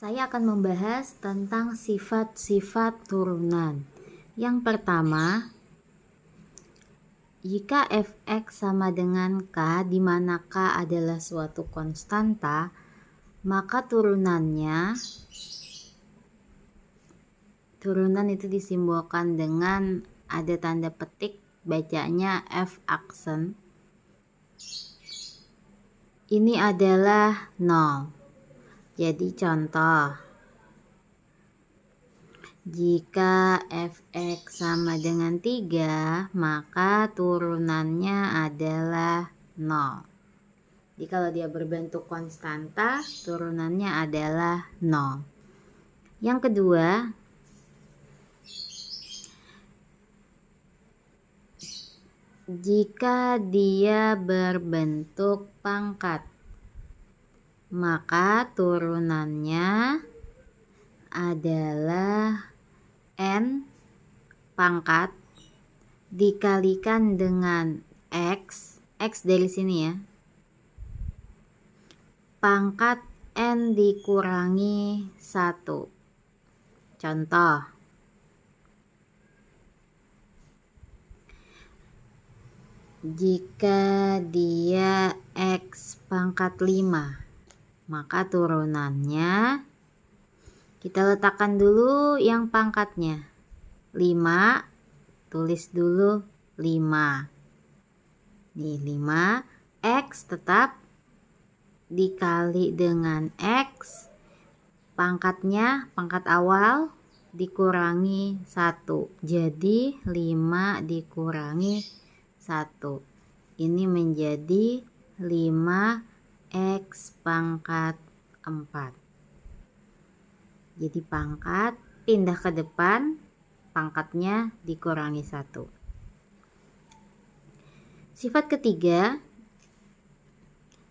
Saya akan membahas tentang sifat-sifat turunan. Yang pertama, jika fx sama dengan k, di mana k adalah suatu konstanta, maka turunan itu disimbolkan dengan ada tanda petik, bacanya f aksen. Ini adalah 0. Jadi contoh, jika fx sama dengan 3, maka turunannya adalah 0. Jadi kalau dia berbentuk konstanta, turunannya adalah 0. Yang kedua, jika dia berbentuk pangkat, maka turunannya adalah n pangkat dikalikan dengan x dari sini ya, pangkat n dikurangi 1. Contoh, jika dia x pangkat 5, maka turunannya kita letakkan dulu yang pangkatnya 5, tulis dulu 5. Nih 5, x tetap dikali dengan x, pangkatnya pangkat awal dikurangi 1. Jadi 5 dikurangi 1. Ini menjadi 5x pangkat 4. Jadi pangkat pindah ke depan, pangkatnya dikurangi 1. Sifat ketiga,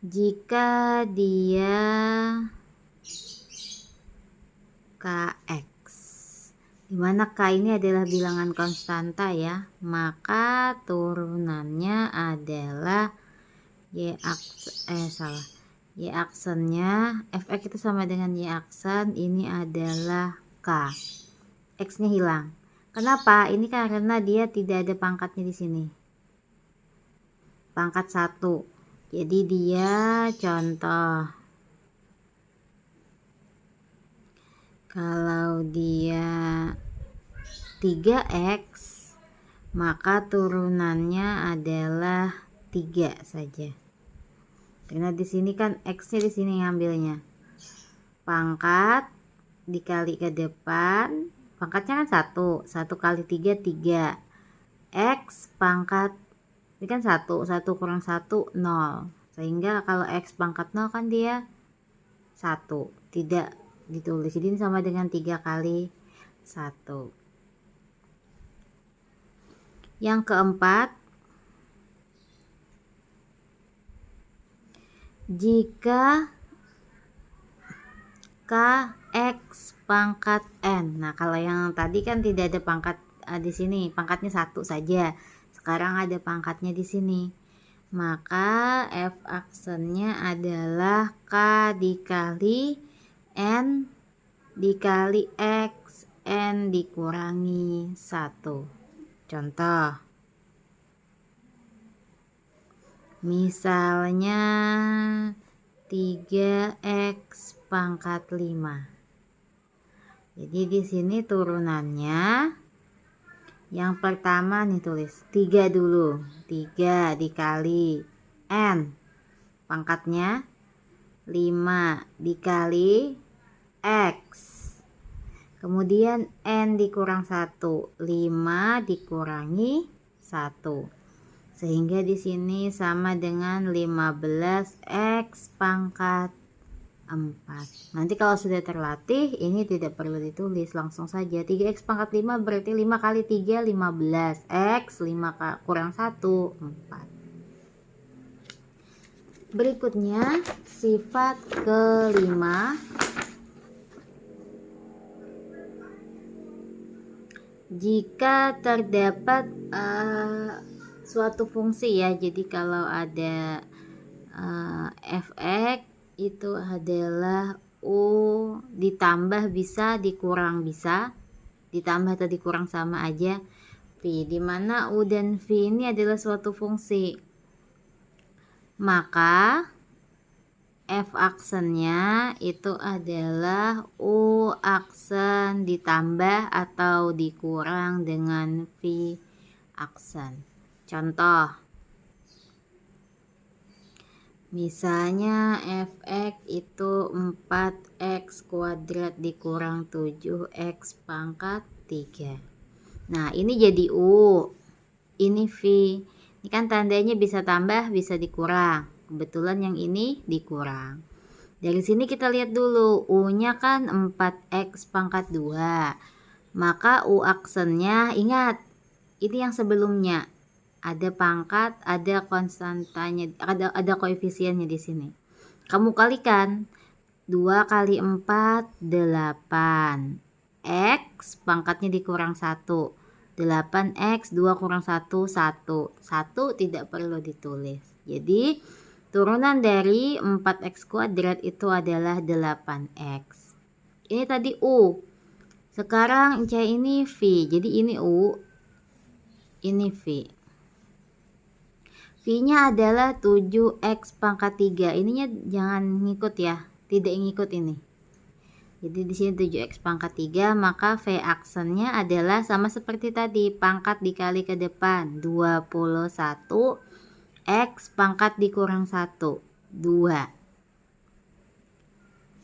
jika dia kx, dimana k ini adalah bilangan konstanta ya, maka turunannya adalah y aksennya fx itu sama dengan y aksen, ini adalah k. X nya hilang. Kenapa? Ini karena dia tidak ada pangkatnya di sini, pangkat 1. Jadi dia contoh, kalau dia 3x, maka turunannya adalah 3 saja. Karena di sini kan x-nya di sini ngambilnya. Pangkat dikali ke depan, pangkatnya kan 1. 1 kali 3 3. X pangkat ini kan 1 kurang 1 0. Sehingga kalau x pangkat 0 kan dia 1. Tidak ditulis. Jadi ini sama dengan 3 kali 1. Yang keempat, jika kx pangkat n. Nah, kalau yang tadi kan tidak ada pangkat di sini, pangkatnya 1 saja. Sekarang ada pangkatnya di sini. Maka f aksennya adalah k dikali n dikali x, n dikurangi 1. Contoh, misalnya 3x pangkat 5. Jadi di sini turunannya yang pertama nih, tulis 3 dulu. 3 dikali n, pangkatnya 5 dikali x. Kemudian n dikurang 1, 5 dikurangi 1. Sehingga di sini sama dengan 15x pangkat 4. Nanti kalau sudah terlatih, ini tidak perlu ditulis, langsung saja. 3x pangkat 5 berarti 5 kali 3 15. X 5 kurang 1 4. Berikutnya sifat kelima, jika terdapat suatu fungsi ya. Jadi kalau ada fx itu adalah U ditambah bisa, dikurang bisa. Ditambah atau dikurang sama aja. V, dimana U dan V ini adalah suatu fungsi. Maka F aksennya itu adalah U aksen ditambah atau dikurang dengan V aksen. Contoh, misalnya fx itu 4x kuadrat dikurang 7x pangkat 3. Nah, ini jadi U, ini V. Ini kan tandanya bisa tambah, bisa dikurang. Kebetulan yang ini dikurang. Dari sini kita lihat dulu, U-nya kan 4x pangkat 2. Maka U aksennya, ingat, ini yang sebelumnya. Ada pangkat, ada konstantanya, ada koefisiennya di sini. Kamu kalikan 2 kali 4 8. X pangkatnya dikurang 1. 8x 2 kurang 1 1. 1 tidak perlu ditulis. Jadi turunan dari 4x kuadrat itu adalah 8x. Ini tadi U. Sekarang C ini V. Jadi ini U, ini V. V-nya adalah 7x pangkat 3. Ininya jangan ngikut ya, tidak ngikut ini. Jadi di sini 7x pangkat 3, maka V aksennya adalah sama seperti tadi, pangkat dikali ke depan, 21 x pangkat dikurang 1, 2.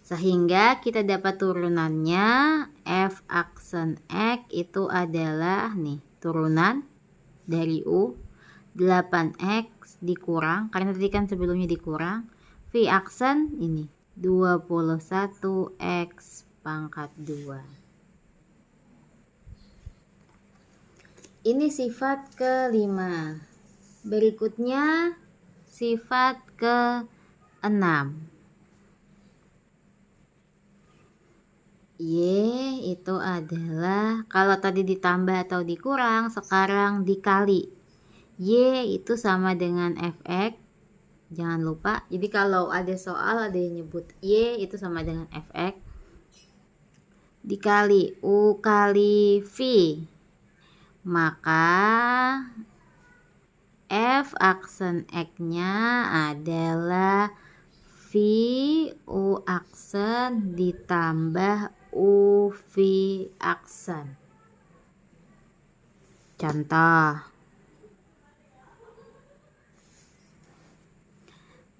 Sehingga kita dapat turunannya F aksen X itu adalah nih, turunan dari U 8x dikurang, karena tadi kan sebelumnya dikurang, V aksen ini 21x pangkat 2. Ini sifat kelima. Berikutnya sifat ke-6. Y itu adalah, kalau tadi ditambah atau dikurang, sekarang dikali. Y itu sama dengan fx. Jangan lupa, jadi kalau ada soal ada yang nyebut Y itu sama dengan fx dikali U kali V, maka F aksen X-nya adalah V U aksen ditambah U V aksen. Contoh,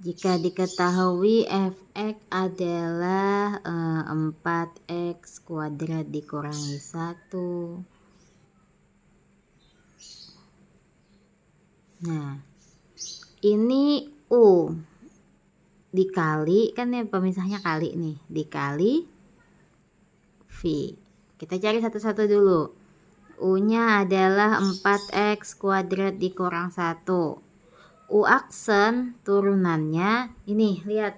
jika diketahui fx adalah 4x kuadrat dikurangi 1. Nah, ini U dikali, kan ya pemisahnya kali nih, dikali V. Kita cari satu-satu dulu. U-nya adalah 4x kuadrat dikurang 1. U aksen turunannya ini, lihat.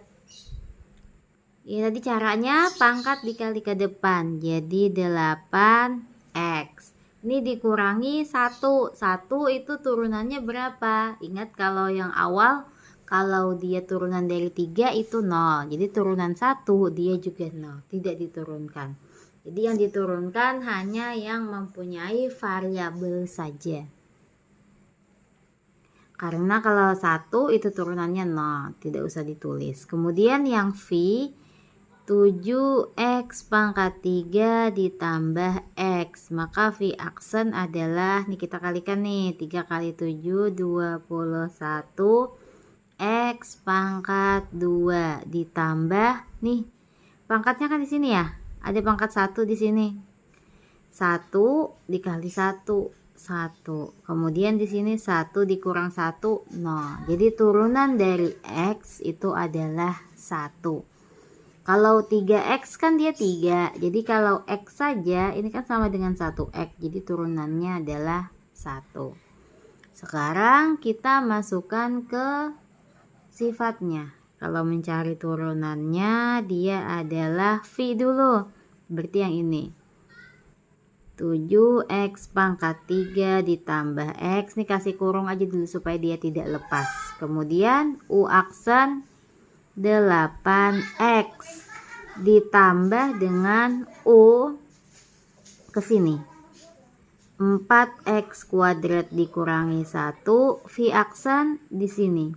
Ya tadi caranya pangkat dikali ke depan, jadi 8x. Ini dikurangi 1. 1 itu turunannya berapa? Ingat kalau yang awal, kalau dia turunan dari 3 itu 0. Jadi turunan 1 dia juga 0, tidak diturunkan. Jadi yang diturunkan hanya yang mempunyai variabel saja. Karena kalau 1 itu turunannya 0, tidak usah ditulis. Kemudian yang V, 7x pangkat 3 ditambah x. Maka V aksen adalah, nih kita kalikan nih, 3 kali 7, 21 x pangkat 2 ditambah, nih pangkatnya kan di sini ya, ada pangkat 1 di sini. 1 dikali 1. 1. Kemudian di sini 1 dikurang 1, 0. Jadi turunan dari X itu adalah 1. Kalau 3X kan dia 3. Jadi kalau X saja ini kan sama dengan 1X. Jadi turunannya adalah 1. Sekarang kita masukkan ke sifatnya. Kalau mencari turunannya dia adalah V dulu. Berarti yang ini. 7x pangkat 3 ditambah x, nih kasih kurung aja dulu supaya dia tidak lepas. Kemudian U aksen 8x. ditambah dengan U ke sini. 4x kuadrat dikurangi 1, V aksen di sini.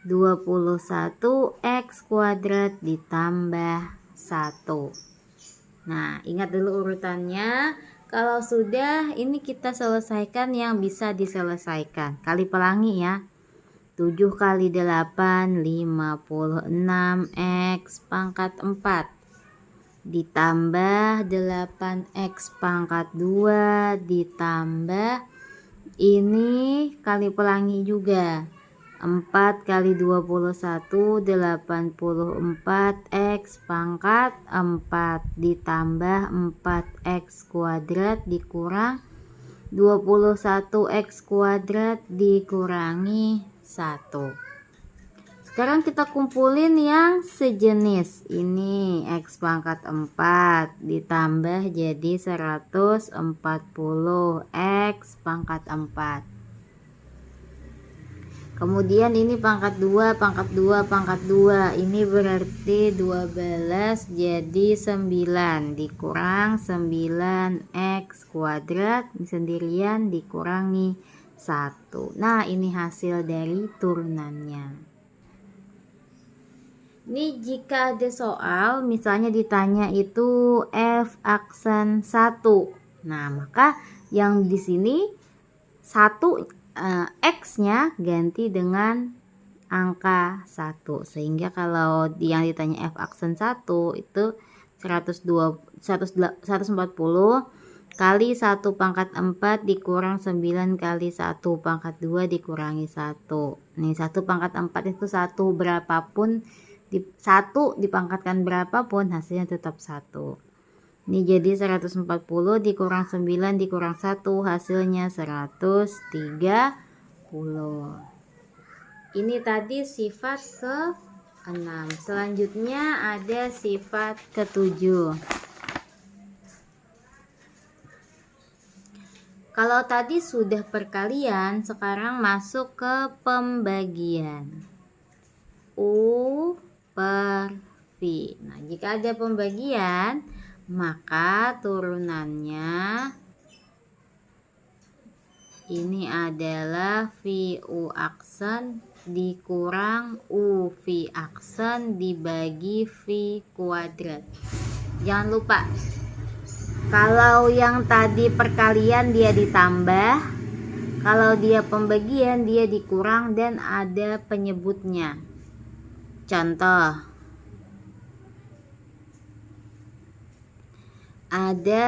21x kuadrat ditambah 1. Nah, ingat dulu urutannya. Kalau sudah, ini kita selesaikan yang bisa diselesaikan. Kali pelangi ya. 7 kali 8, 56x pangkat 4. Ditambah 8x pangkat 2 ditambah ini kali pelangi juga 4 kali 21 84x pangkat 4 ditambah 4x kuadrat dikurang 21x kuadrat dikurangi 1. Sekarang kita kumpulin yang sejenis. Ini X pangkat 4 ditambah jadi 140 X pangkat 4. Kemudian ini pangkat 2, pangkat 2, pangkat 2. Ini berarti 12 jadi 9 dikurang 9X kuadrat sendirian dikurangi 1. Nah, ini hasil dari turunannya. Ini jika ada soal misalnya ditanya itu F aksen 1. Nah, maka yang di sini 1 X-nya ganti dengan angka 1. Sehingga kalau yang ditanya F aksen 1 itu 140 kali 1 pangkat 4 dikurang 9 kali 1 pangkat 2 dikurangi 1. Nih 1 pangkat 4 itu 1 berapapun 1 dipangkatkan berapapun hasilnya tetap 1. Ini jadi 140 dikurang 9 dikurang 1 hasilnya 130. Ini tadi sifat ke-6. Selanjutnya ada sifat ke-7. Kalau tadi sudah perkalian, sekarang masuk ke pembagian. U per V. Nah, jika ada pembagian, maka turunannya ini adalah VU aksen dikurang UV aksen dibagi V kuadrat. Jangan lupa, kalau yang tadi perkalian dia ditambah, kalau dia pembagian dia dikurang dan ada penyebutnya. Contoh, ada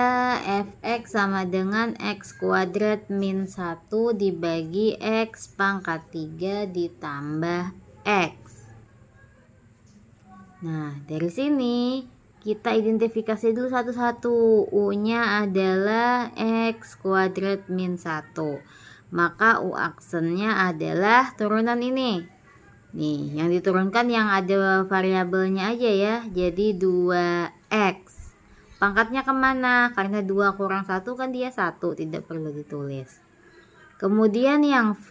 fx sama dengan x kuadrat min 1 dibagi x pangkat 3 ditambah x. Nah, dari sini kita identifikasi dulu satu-satu. U-nya adalah x kuadrat min 1. Maka U aksennya adalah turunan ini. Nih, yang diturunkan yang ada variabelnya aja ya. Jadi 2x. Pangkatnya kemana? Karena 2 kurang 1 kan dia 1. Tidak perlu ditulis. Kemudian yang V,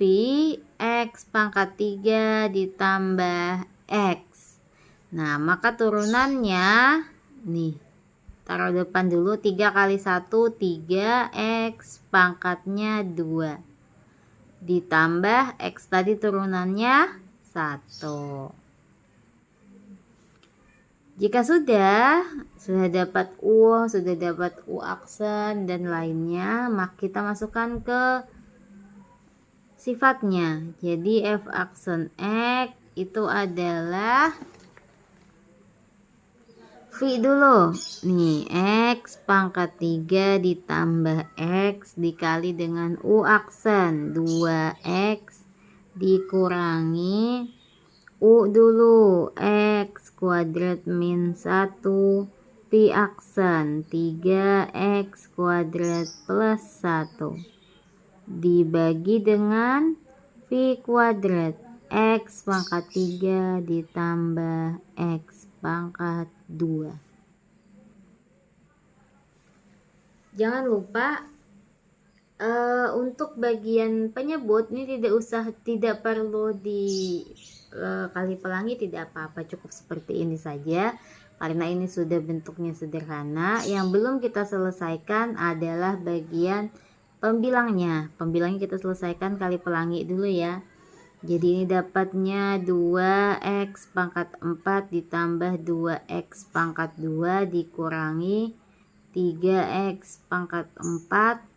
x pangkat 3 ditambah x. Nah, maka turunannya, nih, taruh depan dulu. 3 kali 1, 3x pangkatnya 2. Ditambah x tadi turunannya 1. Jika sudah dapat U, sudah dapat U aksen dan lainnya, maka kita masukkan ke sifatnya. Jadi F aksen X itu adalah V dulu. Nih, X pangkat 3 ditambah X dikali dengan U aksen 2X dikurangi U dulu x kuadrat min 1 V aksen 3x kuadrat plus 1 dibagi dengan V kuadrat x pangkat 3 ditambah x pangkat 2. Jangan lupa untuk bagian penyebut ini tidak perlu di kali pelangi, tidak apa-apa, cukup seperti ini saja. karena ini sudah bentuknya sederhana. Yang belum kita selesaikan adalah bagian pembilangnya. Pembilangnya kita selesaikan kali pelangi dulu ya. Jadi ini dapatnya 2x pangkat 4 ditambah 2x pangkat 2 dikurangi 3x pangkat 4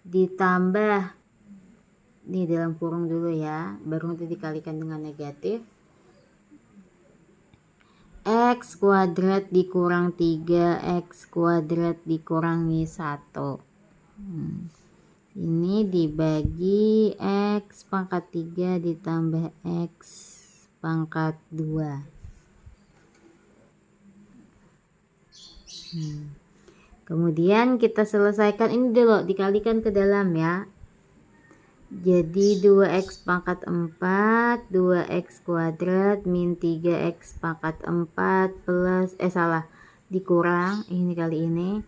ditambah, ini dalam kurung dulu ya, baru nanti dikalikan dengan negatif, x kuadrat dikurang 3x kuadrat dikurangi 1. Ini dibagi x pangkat 3 ditambah x pangkat 2. Kemudian kita selesaikan ini dulu, dikalikan ke dalam ya. Jadi 2x pangkat 4 2x kuadrat min 3x pangkat 4 plus dikurang ini kali ini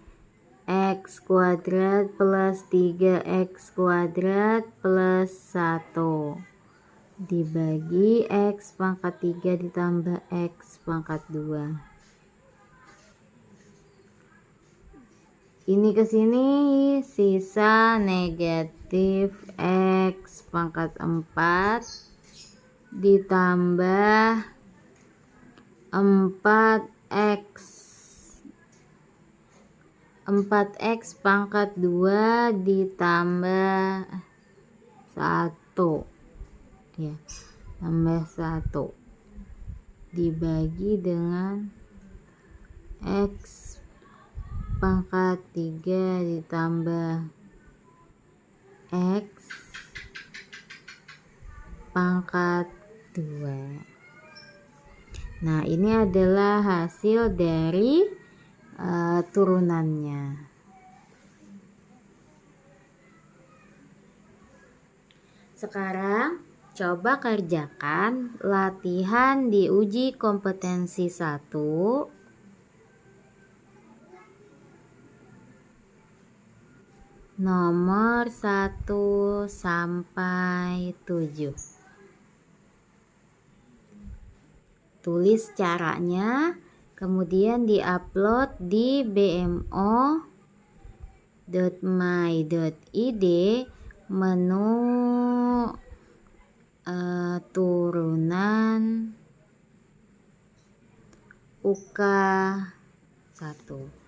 x kuadrat plus 3x kuadrat plus 1 dibagi x pangkat 3 ditambah x pangkat 2. Ini ke sini sisa negatif x pangkat 4 ditambah 4x pangkat 2 ditambah 1 ya, tambah 1 dibagi dengan x pangkat 3 ditambah x pangkat 2. Nah, ini adalah hasil dari turunannya. Sekarang coba kerjakan latihan di uji kompetensi 1 nomor 1 sampai 7. Tulis caranya, kemudian diupload di bmo.my.id menu turunan UK 1.